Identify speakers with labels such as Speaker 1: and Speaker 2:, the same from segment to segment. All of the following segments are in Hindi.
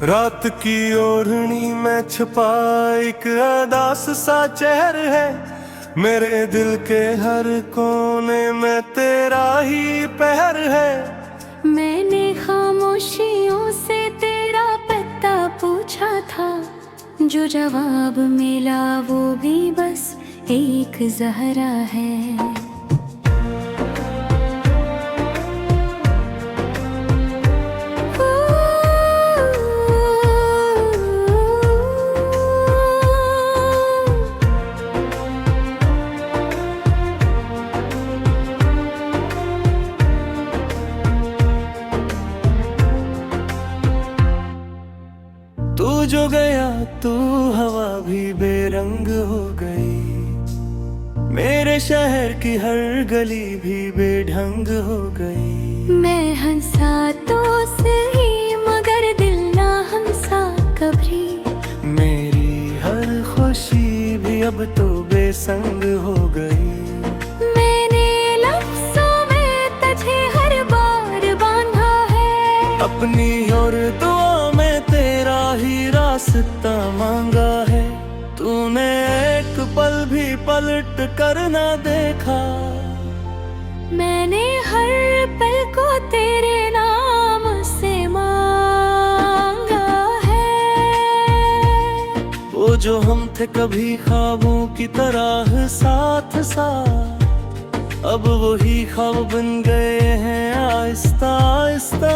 Speaker 1: रात की ओढ़नी में छुपा एक अदास सा चेहर है। मेरे दिल के हर कोने में तेरा ही पहर है।
Speaker 2: मैंने खामोशियों से तेरा पता पूछा था, जो जवाब मिला वो भी बस एक जहरा है।
Speaker 1: तू जो गया तू हवा भी बेरंग हो गई। मेरे शहर की हर गली भी बेढंग हो गई।
Speaker 2: मैं हंसा तो सही मगर दिल ना हंसा कभी।
Speaker 1: मेरी हर खुशी भी अब तो बेसंग हो गई।
Speaker 2: मैंने लफ्ज़ों में तुझे हर बार बांधा है।
Speaker 1: अपनी और दुआ में तेरा ही रास्ता मांगा है। तूने एक पल भी पलट कर ना देखा।
Speaker 2: मैंने हर पल को तेरे नाम से मांगा है।
Speaker 1: वो जो हम थे कभी ख्वाबों की तरह साथ साथ, अब वही ख्वाब बन गए हैं आहिस्ता आहिस्ता।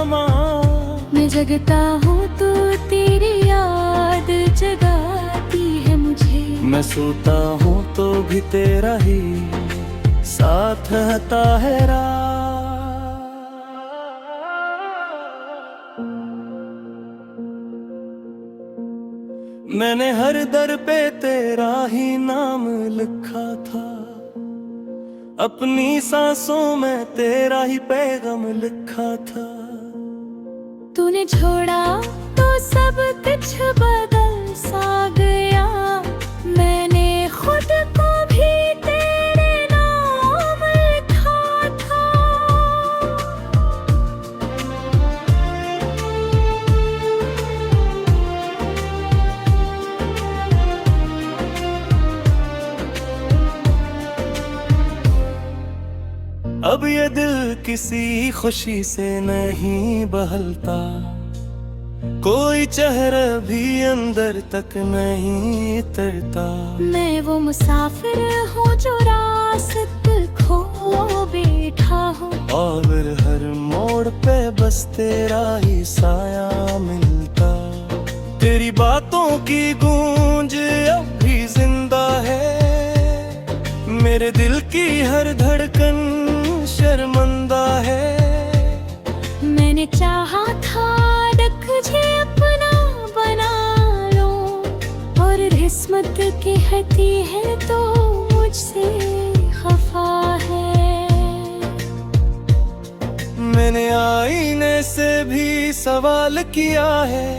Speaker 2: मैं जगता हूँ तो तेरी याद जगाती है मुझे।
Speaker 1: मैं सोता हूँ तो भी तेरा ही साथ रहता है मैंने हर दर पे तेरा ही नाम लिखा था। अपनी सांसों में तेरा ही पैगाम लिखा था।
Speaker 2: तूने छोड़ा तो सब कुछ बदल सा गया। मैंने खुद को भी तेरे नाम लिखा था।
Speaker 1: अब ये दिल किसी खुशी से नहीं बहलता। कोई चेहरा भी अंदर तक नहीं उतरता।
Speaker 2: मैं वो मुसाफिर हूँ जो रास्ते खो बैठा हूँ।
Speaker 1: और हर मोड़ पे बस तेरा ही साया मिलता। तेरी बातों की गूंज अब भी जिंदा है। मेरे दिल की हर धड़कन शर्मिंदा है।
Speaker 2: मैंने चाहा था तुझे अपना बना लो, और किस्मत कहती है तो मुझसे खफा है।
Speaker 1: मैंने आईने से भी सवाल किया है,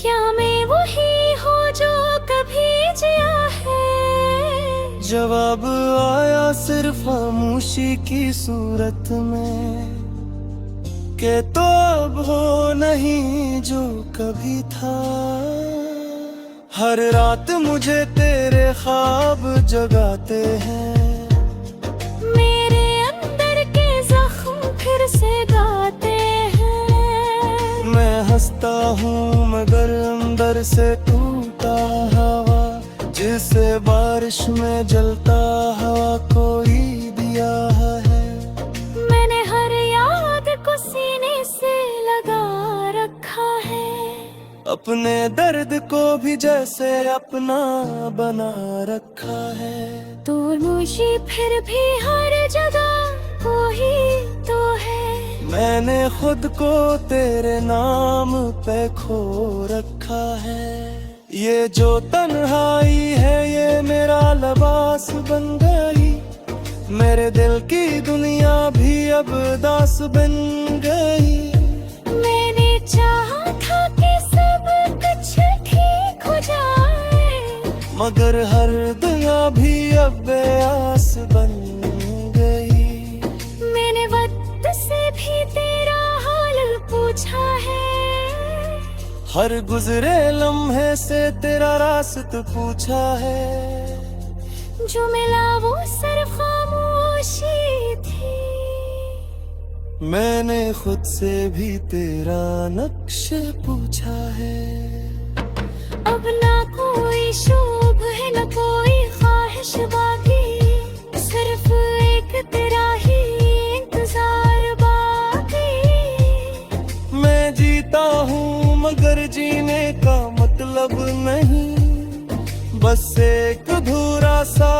Speaker 2: क्या मैं वही हूँ जो कभी जिया है।
Speaker 1: जवाब आया सिर्फ खामोशी की सूरत में, के तो अब हो नहीं जो कभी था। हर रात मुझे तेरे ख्वाब जगाते हैं।
Speaker 2: मेरे अंदर के जख्म फिर से गाते हैं।
Speaker 1: मैं हंसता हूँ मगर अंदर से टूटा हवा, जिसे बारिश में जलता हवा कोई दिया है।
Speaker 2: मैंने हर याद को सीने से लगा रखा है।
Speaker 1: अपने दर्द को भी जैसे अपना बना रखा है।
Speaker 2: तो मुझे फिर भी हर जगह वही तो है।
Speaker 1: मैंने खुद को तेरे नाम पे खो रखा है। ये जो तन्हाई है ये मेरा लिबास बन गई। मेरे दिल की दुनिया भी अब दास बन गई।
Speaker 2: मैंने चाहा था कि सब कुछ ठीक हो जाए,
Speaker 1: मगर हर दुआ भी अब बेआस बन गई।
Speaker 2: मैंने वक्त से भी तेरा हाल पूछा है।
Speaker 1: हर गुजरे लम्हे से तेरा रास्त पूछा है।
Speaker 2: जो मिला वो सिर्फ खामोशी थी।
Speaker 1: मैंने खुद से भी तेरा नक्श पूछा है।
Speaker 2: अब ना कोई शोभ है न कोई ख्वाहिश बाकी, सिर्फ एक तेरा ही इंतजार बाकी।
Speaker 1: मैं जीता हूँ मगर जीने का मतलब नहीं, बस एक अधूरा सा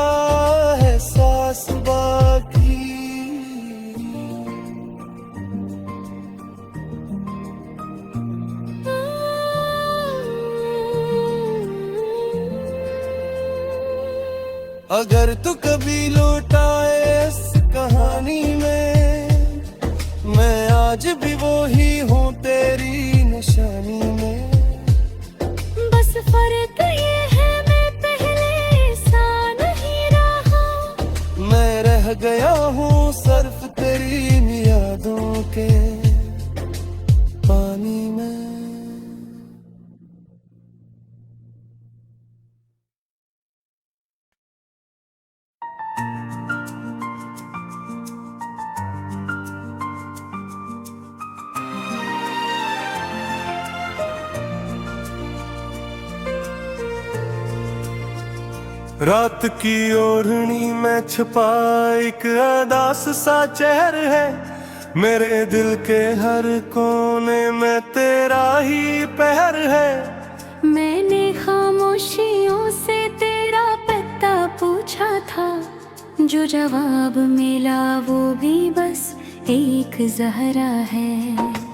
Speaker 1: एहसास बाकी। अगर तू कभी लौटाए इस कहानी में, मैं आज भी वो ही हूँ तेरी निशानी में।
Speaker 2: बस फर्क ये है मैं पहले सा नहीं रहा,
Speaker 1: मैं रह गया हूँ सिर्फ तेरी यादों के पानी में। रात की ओढ़नी में छुपा एक अदास सा चेहर है, मेरे दिल के हर कोने में तेरा ही पहर है।
Speaker 2: मैंने खामोशियों से तेरा पता पूछा था, जो जवाब मिला वो भी बस एक जहरा है।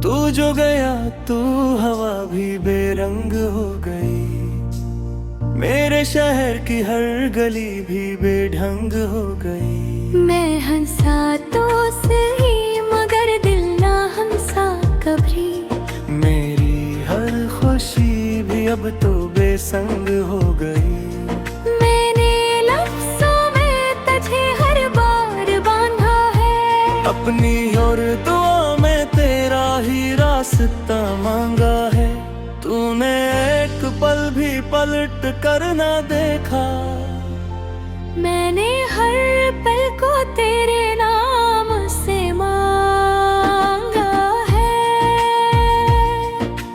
Speaker 1: तू जो गया तू हवा भी बेरंग हो गई, मेरे शहर की हर गली भी बेढंग हो गई।
Speaker 2: मैं हंसा तो सही मगर दिल ना हंसा कभी,
Speaker 1: मेरी हर खुशी भी अब तो बेसंग हो गई।
Speaker 2: मैंने लफ्ज़ों में तुझे हर बार बांधा है,
Speaker 1: अपनी और दुआ में तेरा ही रास्ता मांगा है। तूने एक पल भी पलट कर ना देखा,
Speaker 2: मैंने हर पल को तेरे नाम से मांगा है।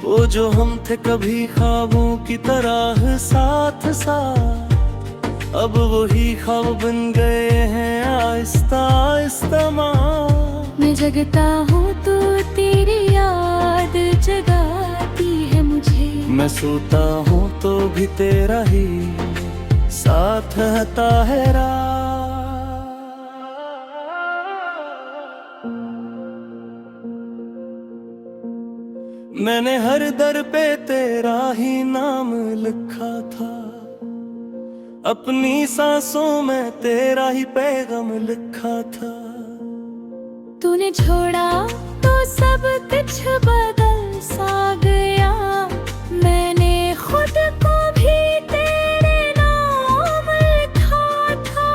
Speaker 1: वो जो हम थे कभी ख्वाबों की तरह साथ साथ, अब वही ख्वाब बन गए हैं आहिस्ता आहिस्ता।
Speaker 2: मैं जगता हूँ तो तेरी याद जगाती है मुझे,
Speaker 1: मैं सोता हूँ तो भी तेरा ही साथ रहता है मैंने हर दर पे तेरा ही नाम लिखा था, अपनी सांसों में तेरा ही पैगाम लिखा था।
Speaker 2: तूने छोड़ा तो सब कुछ बदल सा गया, मैंने खुद को भी तेरे नाम लिखा था।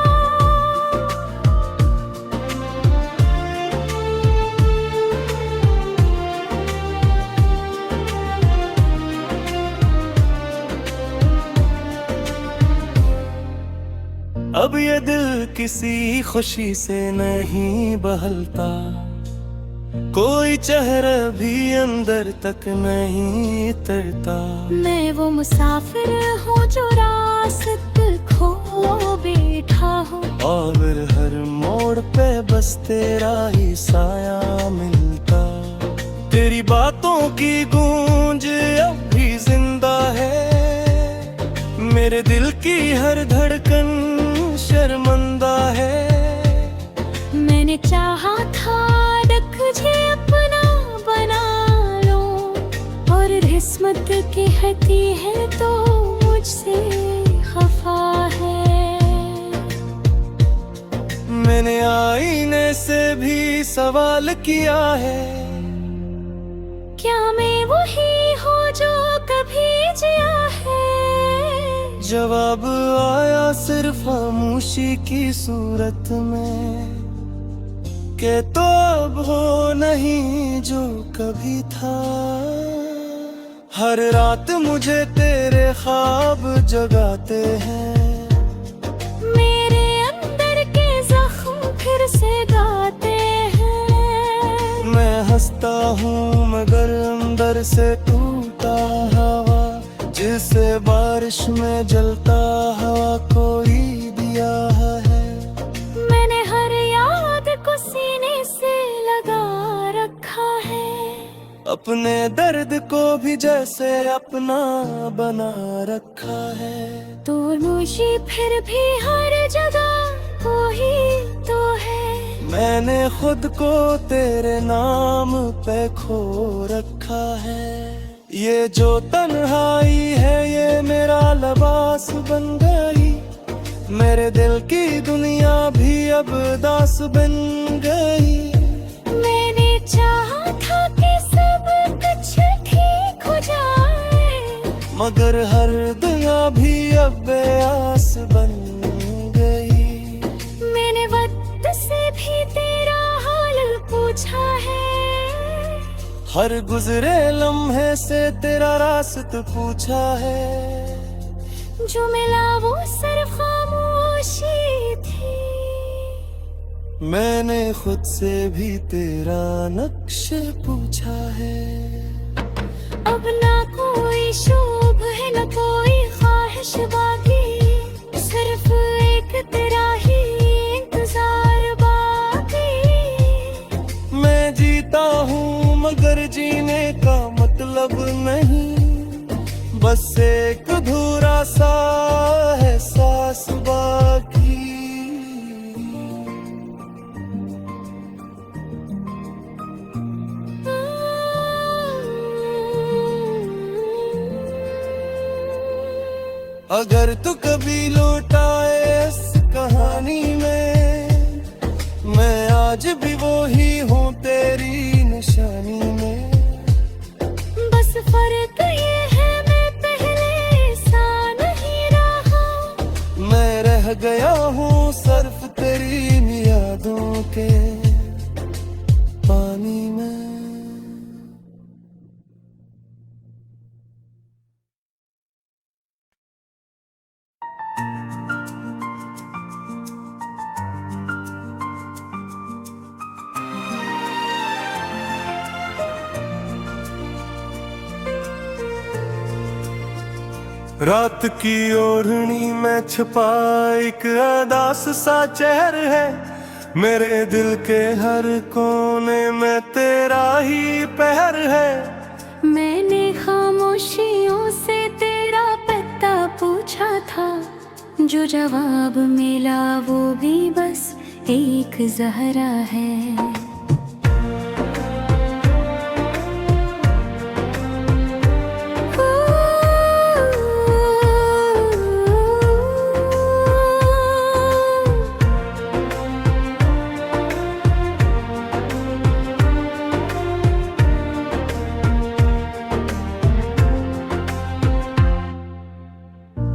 Speaker 1: अब ये दिल किसी खुशी से नहीं बहलता, कोई चेहरा भी अंदर तक नहीं उतरता।
Speaker 2: मैं वो मुसाफिर हूँ जो रास्त खो बैठा हूँ,
Speaker 1: और हर मोड़ पे बस तेरा ही साया मिलता। तेरी बातों की गूंज अब भी जिंदा है, मेरे दिल की हर धड़कन शर्मिंदा है।
Speaker 2: मैंने चाहा था तुझे अपना बना लो, और किस्मत कहती है तो मुझसे खफा है।
Speaker 1: मैंने आईने से भी सवाल किया है,
Speaker 2: क्या मैं वही हूँ जो कभी जिया है?
Speaker 1: जवाब आया सिर्फ खामोशी की सूरत में, के तो अब हो नहीं जो कभी था। हर रात मुझे तेरे ख्वाब जगाते हैं,
Speaker 2: मेरे अंदर के जख्म फिर से गाते हैं।
Speaker 1: मैं हंसता हूँ मगर अंदर से टूटा हवा, जिसे बारिश में जलता हवा कोई दिया है।
Speaker 2: मैंने हर याद को सीने से लगा रखा है,
Speaker 1: अपने दर्द को भी जैसे अपना बना रखा है।
Speaker 2: तो मुझे फिर भी हर जगह वही तो है।
Speaker 1: मैंने खुद को तेरे नाम पे खो रखा है, ये जो तन्हाई है ये मेरा लिबास बन गई। मेरे दिल की दुनिया भी अब दास बन गई।
Speaker 2: मैंने चाहा था कि सब कुछ ठीक हो जाए,
Speaker 1: मगर हर दुआ भी अब बेआस बन गई।
Speaker 2: मैंने वक्त से भी तेरा हाल पूछा है,
Speaker 1: हर गुजरे लम्हे से तेरा रास्ता पूछा है।
Speaker 2: जो मिला वो सिर्फ खामोशी थी।
Speaker 1: मैंने खुद से भी तेरा नक्शे पूछा है।
Speaker 2: अब ना कोई शोभ है न कोई ख्वाहिश बाकी, सिर्फ एक तेरा ही इंतजार बाकी।
Speaker 1: मैं जीता हूँ मगर जीने का मतलब नहीं, बस एक अधूरा सा एहसास बाकी। अगर तू कभी लौट आए इस कहानी में, मैं आज भी वो ही हूँ तेरी निशानी में।
Speaker 2: बस फर्क ये है मैं पहले सा नहीं रहा,
Speaker 1: मैं रह गया हूँ सिर्फ तेरी यादों के पानी में। रात की ओढ़नी में छुपा एक अदास सा चेहर है, मेरे दिल के हर कोने में तेरा ही पहर है।
Speaker 2: मैंने खामोशियों से तेरा पता पूछा था, जो जवाब मिला वो भी बस एक जहरा है।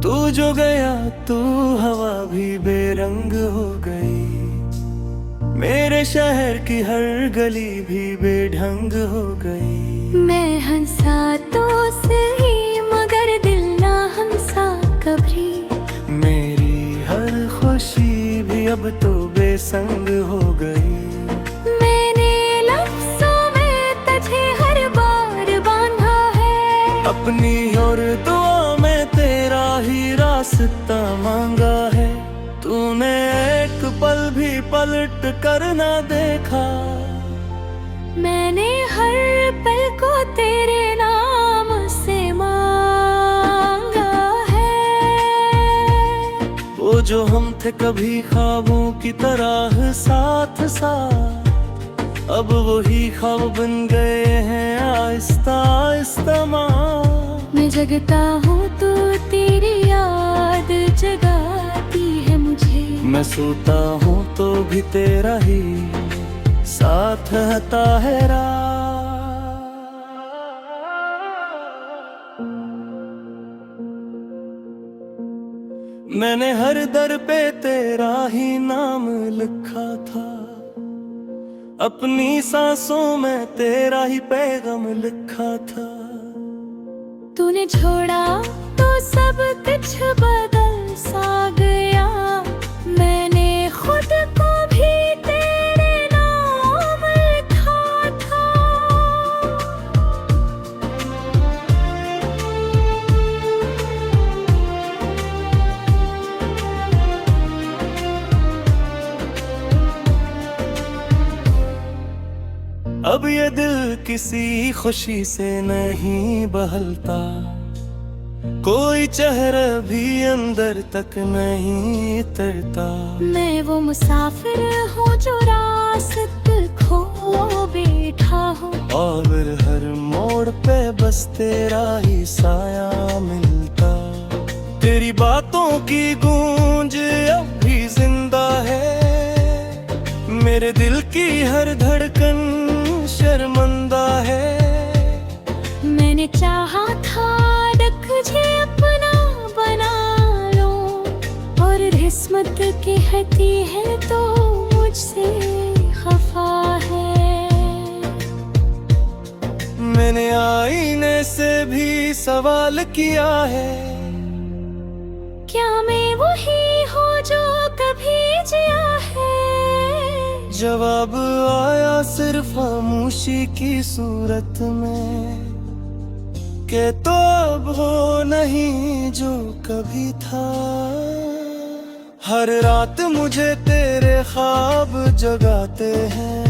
Speaker 1: तू जो गया तू हवा भी बेरंग हो गई, मेरे शहर की हर गली भी बेढंग हो गई।
Speaker 2: मैं हंसा तो सही मगर दिल ना हंसा कभी,
Speaker 1: मेरी हर खुशी भी अब तो बेसंग हो गई।
Speaker 2: मैंने लफ्ज़ों में तुझे हर बार बांधा है,
Speaker 1: अपनी और दुआ में तेरा ही रास्ता मांगा है। तूने एक पल भी पलट कर ना देखा,
Speaker 2: मैंने हर पल को तेरे नाम से मांगा है।
Speaker 1: वो जो हम थे कभी ख्वाबों की तरह साथ साथ, अब वही ख्वाब बन गए हैं आहिस्ता आहिस्ता।
Speaker 2: मैं जगता हूँ तो तेरी याद जगाती है मुझे,
Speaker 1: मैं सोता हूँ तो भी तेरा ही साथ है ताहिरा। मैंने हर दर पे तेरा ही नाम लिखा था, अपनी सांसों में तेरा ही पैगाम लिखा था।
Speaker 2: तूने छोड़ा तो सब कुछ बदल सा गया, मैंने खुद को भी तेरे नाम लिखा था।
Speaker 1: अब ये दिल किसी खुशी से नहीं बहलता, कोई चेहरा भी अंदर तक नहीं उतरता।
Speaker 2: मैं वो मुसाफिर हूँ जो रास्ते खो बैठा हूँ,
Speaker 1: और हर मोड़ पे बस तेरा ही साया मिलता। तेरी बातों की गूंज अब भी जिंदा है, मेरे दिल की हर धड़कन शर्मिंदा है।
Speaker 2: मैंने चाहा था तुझे अपना बना लो, और किस्मत की कहती है तो मुझसे खफा है।
Speaker 1: मैंने आईने से भी सवाल किया है,
Speaker 2: क्या मैं वही हूँ जो कभी जिया है?
Speaker 1: जवाब आया सिर्फ खामोशी की सूरत में, के तो अब हो नहीं जो कभी था। हर रात मुझे तेरे ख्वाब जगाते हैं,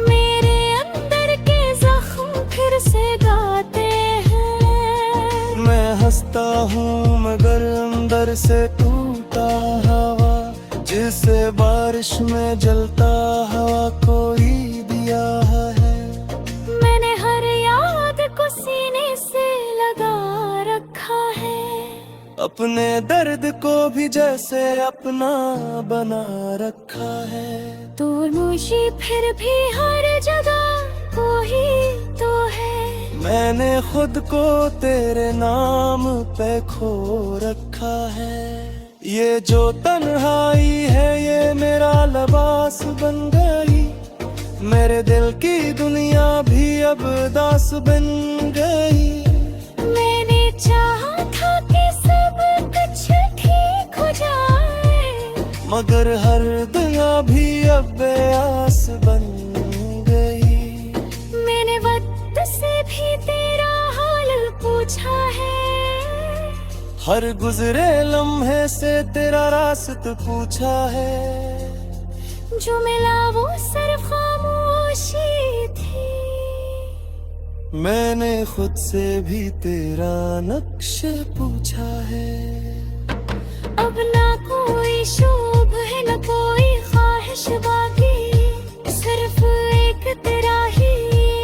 Speaker 2: मेरे अंदर के जख्म फिर से गाते हैं।
Speaker 1: मैं हंसता हूँ मगर अंदर से टूटा हवा, जिसे बारिश में जलता हवा कोई दिया है।
Speaker 2: मैंने हर याद को सीने से लगा रखा है,
Speaker 1: अपने दर्द को भी जैसे अपना बना रखा है।
Speaker 2: तो मुझे फिर भी हर जगह कोई तो है।
Speaker 1: मैंने खुद को तेरे नाम पे खो रखा है, ये जो तन्हाई है ये मेरा लिबास बन गई। मेरे दिल की दुनिया भी अब दास बन गई।
Speaker 2: मैंने चाहा था कि सब कुछ ठीक हो जाए,
Speaker 1: मगर हर दुआ भी अब बेआस बन गई।
Speaker 2: मैंने वक्त से भी तेरा हाल पूछा है,
Speaker 1: हर गुजरे लम्हे से तेरा रास्ता पूछा है।
Speaker 2: जो मिला वो सिर्फ खामोशी थी।
Speaker 1: मैंने खुद से भी तेरा नक्शा पूछा है।
Speaker 2: अब ना कोई शोभ है ना कोई ख्वाहिश बाकी, सिर्फ एक तेरा ही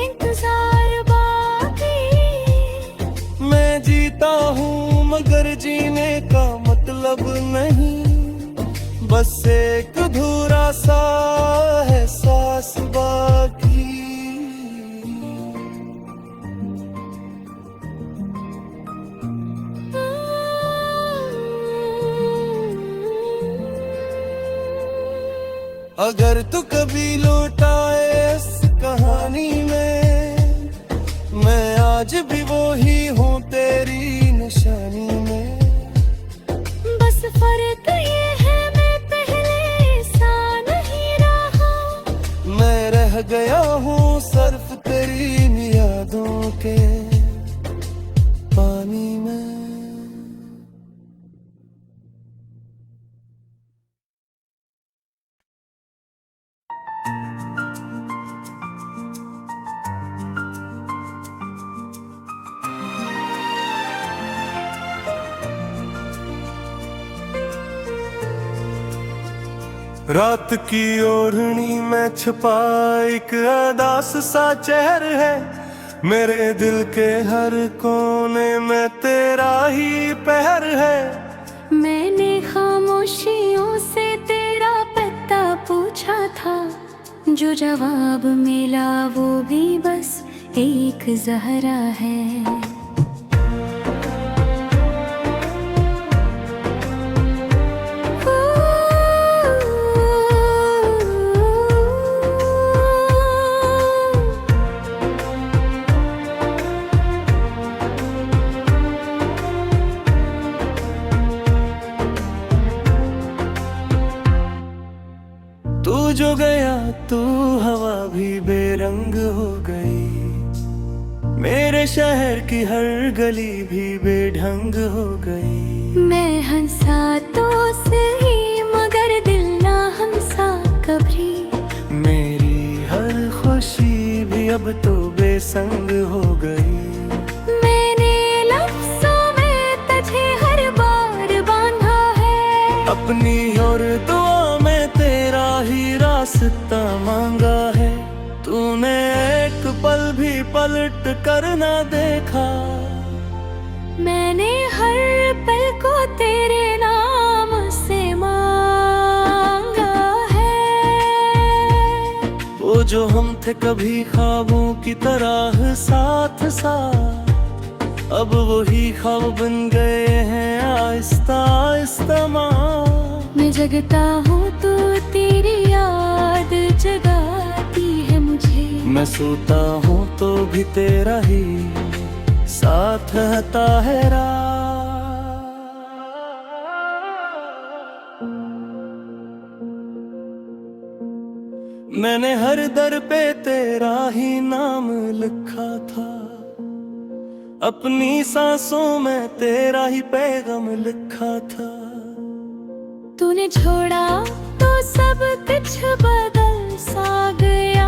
Speaker 2: इंतजार बाकी।
Speaker 1: मैं जीता हूँ मगर जीने का मतलब नहीं, बस एक अधूरा सा एहसास बाकी। अगर तू कभी लौटाए इस कहानी में, मैं आज भी वो ही हूँ तेरी निशानी में।
Speaker 2: बस फर्क ये है मैं पहले सा नहीं रहा,
Speaker 1: मैं रह गया हूँ सिर्फ तेरी यादों के पानी में। रात की ओढ़नी में छुपा एक अदास सा चेहर है, मेरे दिल के हर कोने में तेरा ही पहर है।
Speaker 2: मैंने खामोशियों से तेरा जवाब मिला वो भी बस एक जहरा है।
Speaker 1: तू जो गया तू हवा भी बेरंग हो गई, मेरे शहर की हर गली भी बेढंग हो गई।
Speaker 2: मैं हंसा तो सही मगर दिल ना हंसा कभी,
Speaker 1: मेरी हर खुशी भी अब तो बेसंग हो गई।
Speaker 2: मैंने लफ्ज़ों में तुझे हर बार बांधा है,
Speaker 1: अपनी और दुआ में तेरा ही रास्ता मांगा है। तूने एक पल भी पलट कर ना देखा,
Speaker 2: मैंने हर पल को तेरे नाम से मांगा है।
Speaker 1: वो जो हम थे कभी ख्वाबों की तरह साथ साथ, अब वही ख्वाब बन गए हैं आहिस्ता आहिस्ता।
Speaker 2: मैं जगता हूँ तो तेरी याद जगाती है मुझे,
Speaker 1: मैं सोता हूँ तो भी तेरा ही साथ रहता है रात। मैंने हर दर पे तेरा ही नाम लिखा था, अपनी सांसों में तेरा ही पैगाम लिखा था।
Speaker 2: तूने छोड़ा तो सब कुछ बदल सा गया,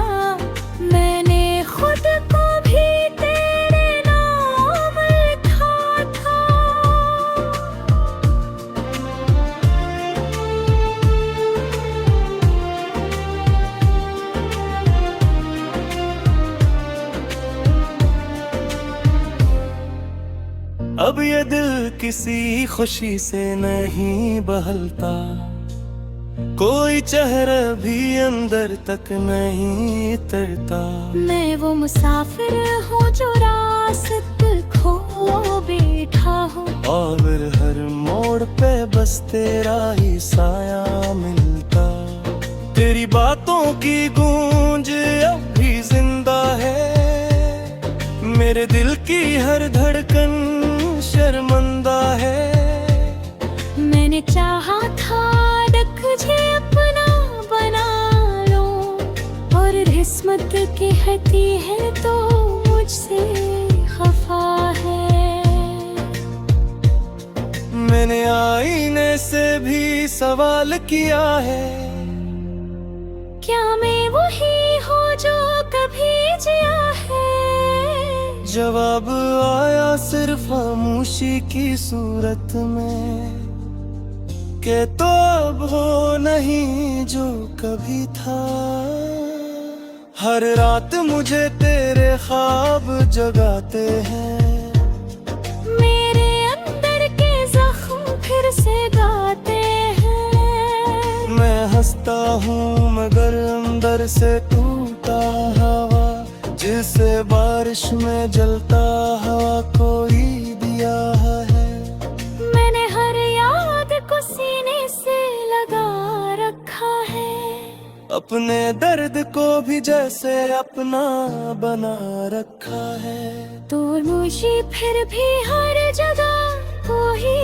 Speaker 2: मैंने खुद को भी तेरे नाम लिखा था।
Speaker 1: अब ये दिल किसी खुशी से नहीं बहलता, कोई चेहरा भी अंदर तक नहीं उतरता।
Speaker 2: मैं वो मुसाफिर हूँ जो रास्ते खो बैठा हूँ,
Speaker 1: और हर मोड़ पे बस तेरा ही साया मिलता। तेरी बातों की गूंज अब भी जिंदा है, मेरे दिल की हर धड़कन शर्मिंदा है।
Speaker 2: मैंने चाहा था तुझे अपना बना लो, और किस्मत कहती है तो मुझसे खफा है।
Speaker 1: मैंने आईने से भी सवाल किया है,
Speaker 2: क्या मैं वही हूँ जो कभी जिया है?
Speaker 1: जवाब आया सिर्फ खामोशी की सूरत में, के तो अब हो नहीं जो कभी था। हर रात मुझे तेरे ख्वाब जगाते हैं,
Speaker 2: मेरे अंदर के जख्म फिर से गाते हैं।
Speaker 1: मैं हंसता हूँ मगर अंदर से टूटा हवा, जिसे बारिश में जलता हवा कोई दिया है।
Speaker 2: मैंने हर याद को सीने से लगा रखा है,
Speaker 1: अपने दर्द को भी जैसे अपना बना रखा है।
Speaker 2: तो मुझे फिर भी हर जगह कोई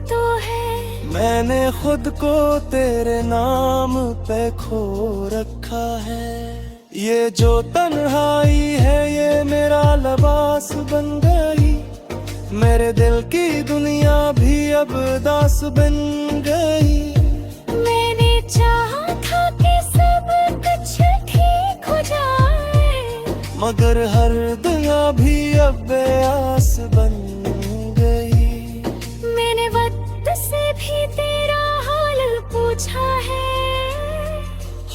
Speaker 2: तो है।
Speaker 1: मैंने खुद को तेरे नाम पे खो रखा है, ये जो तन्हाई है ये मेरा लिबास बन गई। मेरे दिल की दुनिया भी अब दास बन गई।
Speaker 2: मैंने चाहा था कि सब कुछ ठीक हो जाए,
Speaker 1: मगर हर दुनिया भी अब बेआस बन गई।
Speaker 2: मैंने वक्त से भी तेरा हाल पूछा है,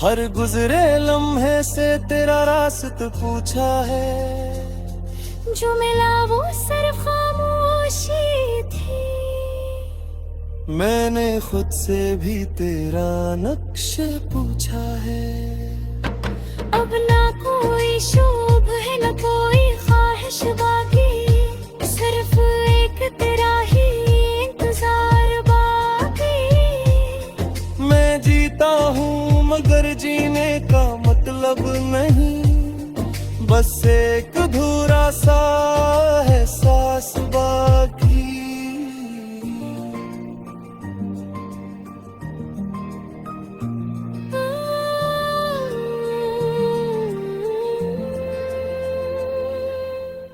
Speaker 1: हर गुजरे लम्हे से तेरा रास्ता पूछा है।
Speaker 2: जो मिला वो सिर्फ खामोशी थी।
Speaker 1: मैंने खुद से भी तेरा नक्शे पूछा है।
Speaker 2: अब ना कोई शोभ है न कोई ख्वाहिश बाकी, सिर्फ एक तेरा ही इंतजार बाकी।
Speaker 1: मैं जीता हूँ मगर जीने का मतलब नहीं, बस एक अधूरा सा है सांस बाकी।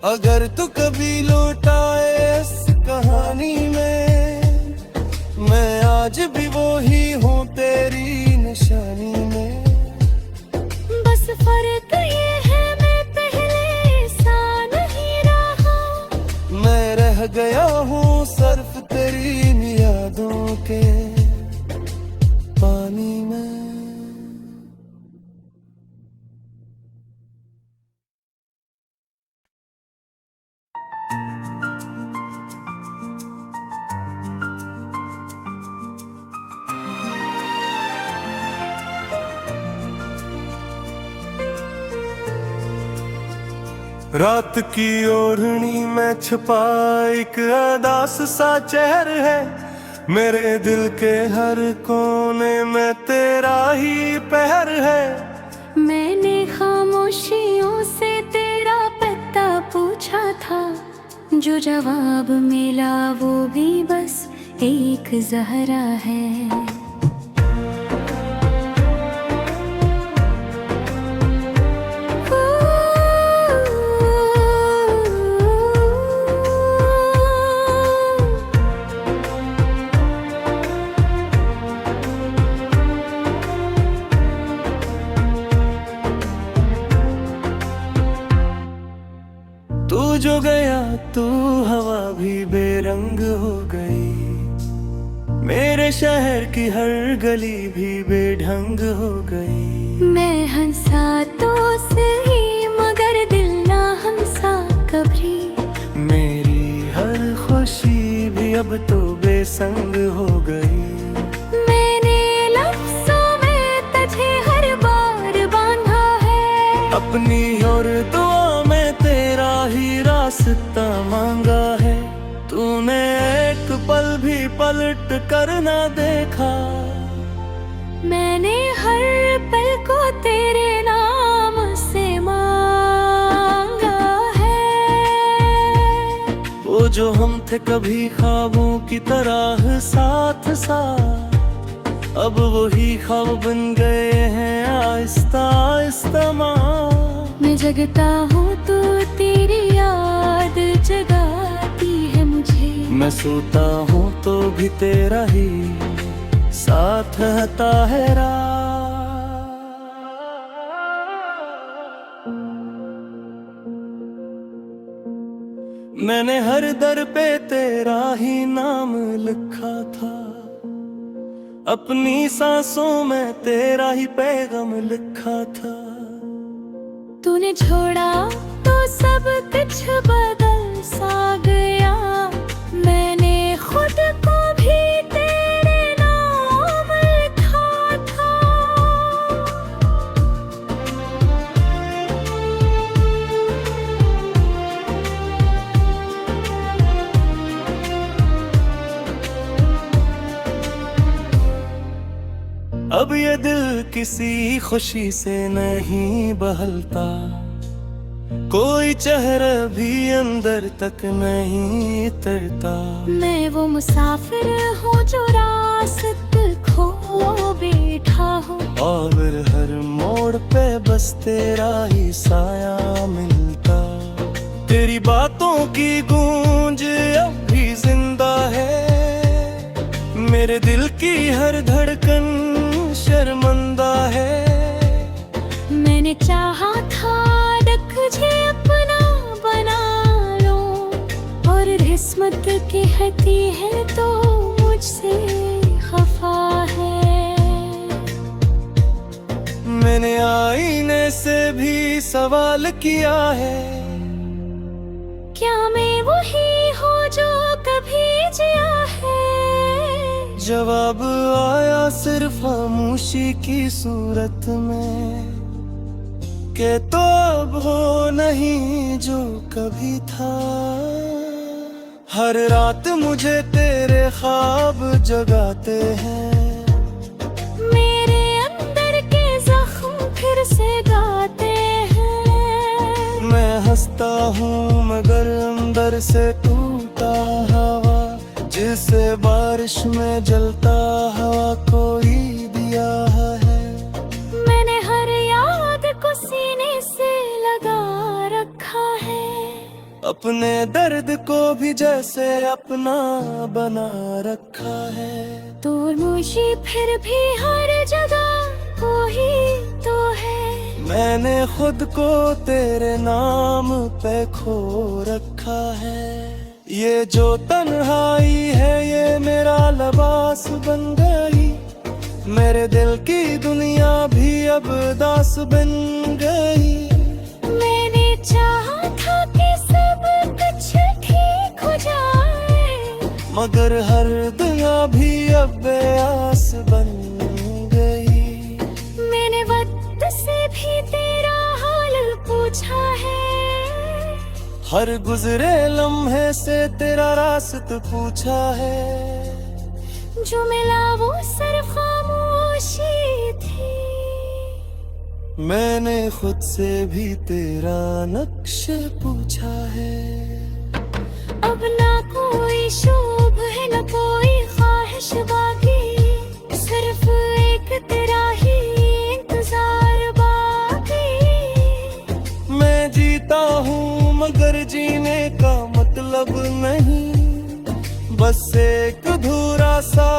Speaker 1: अगर तू कभी लौटाए इस कहानी में, मैं आज भी वो ही हूँ तेरी निशानी में।
Speaker 2: बस फर्क ये है मैं पहले सा नहीं रहा,
Speaker 1: मैं रह गया हूँ सिर्फ तेरी इन यादों के पानी में। रात की ओढ़नी में छुपा एक अदास सा चेहर है, मेरे दिल के हर कोने में तेरा ही पहर है।
Speaker 2: मैंने खामोशियों से तेरा पता पूछा था, जो जवाब मिला वो भी बस एक जहरा है।
Speaker 1: तू जो गया तू हवा भी बेरंग हो गई, मेरे शहर की हर गली भी बेढंग हो गई।
Speaker 2: मैं हंसा तो सही मगर दिल ना हंसा कभी,
Speaker 1: मेरी हर खुशी भी अब तो बेसंग हो गई।
Speaker 2: मैंने लफ्ज़ों में तुझे हर बार बांधा है,
Speaker 1: अपनी और दुआ में तेरा ही रास्ता मांगा है। तूने एक पल भी पलट कर ना देखा,
Speaker 2: मैंने हर पल को तेरे नाम से मांगा है।
Speaker 1: वो जो हम थे कभी ख्वाबों की तरह साथ साथ, अब वही ख्वाब बन गए हैं आहिस्ता आहिस्ता।
Speaker 2: मैं जगता हूँ तो तेरी याद जगाती है मुझे,
Speaker 1: मैं सोता हूँ तो भी तेरा ही साथ है ताहिरा। मैंने हर दर पे तेरा ही नाम लिखा था, अपनी सांसों में तेरा ही पैगाम लिखा था।
Speaker 2: तूने छोड़ा तो सब कुछ बदल सा गया, मैंने खुद को भी तेरे नाम लिखा था।
Speaker 1: अब ये दिल किसी खुशी से नहीं बहलता, कोई चेहरा भी अंदर तक नहीं उतरता।
Speaker 2: मैं वो मुसाफिर हूँ जो रास्त खो बैठा हूँ,
Speaker 1: और हर मोड़ पे बस तेरा ही साया मिलता। तेरी बातों की गूंज अब भी जिंदा है, मेरे दिल की हर धड़कन शर्मिंदा है।
Speaker 2: मैंने चाहा था तुझे अपना बना लो, और किस्मत कहती है तो मुझसे खफा है।
Speaker 1: मैंने आईने से भी सवाल किया है,
Speaker 2: क्या मैं वही हूँ जो कभी जिया है?
Speaker 1: जवाब आया सिर्फ खामोशी की सूरत में। के तो अब हो नहीं जो कभी था। हर रात मुझे तेरे ख्वाब जगाते हैं,
Speaker 2: मेरे अंदर के जख्म फिर से गाते हैं।
Speaker 1: मैं हंसता हूँ मगर अंदर से टूटा हवा, जिसे बारिश में जलता हवा कोई दिया है।
Speaker 2: मैंने हर याद को सीने से लगा रखा है,
Speaker 1: अपने दर्द को भी जैसे अपना बना रखा है।
Speaker 2: तो मुझे फिर भी हर जगह कोई तो है।
Speaker 1: मैंने खुद को तेरे नाम पे खो रखा है। ये जो तन्हाई है ये मेरा लिबास बन गई, मेरे दिल की दुनिया भी अब दास बन गई।
Speaker 2: मैंने चाहा था कि सब कुछ ठीक हो जाए,
Speaker 1: मगर हर दुआ भी अब बेआस बन गई।
Speaker 2: मैंने वक्त से भी तेरा हाल पूछा है,
Speaker 1: हर गुजरे लम्हे से तेरा रास्त पूछा है।
Speaker 2: जो मिला वो सिर्फ खामोशी थी।
Speaker 1: मैंने खुद से भी तेरा नक्श पूछा है।
Speaker 2: अब ना कोई शोभ है ना कोई ख्वाहिश बाकी, सिर्फ एक तेरा ही इंतजार बाकी।
Speaker 1: मैं जीता हूँ मगर जीने का मतलब नहीं, बस एक अधूरा सा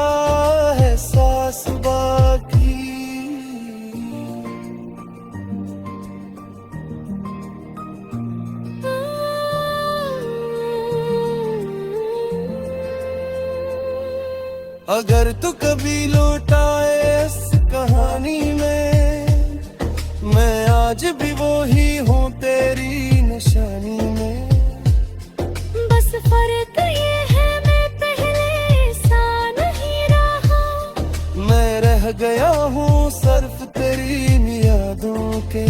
Speaker 1: एहसास बाकी। अगर तू कभी लौटाए इस कहानी में, मैं आज भी वो ही हूँ तेरी निशानी में।
Speaker 2: बस फर्क ये है मैं पहले सा नहीं रहा,
Speaker 1: मैं रह गया हूँ सिर्फ तेरी यादों के।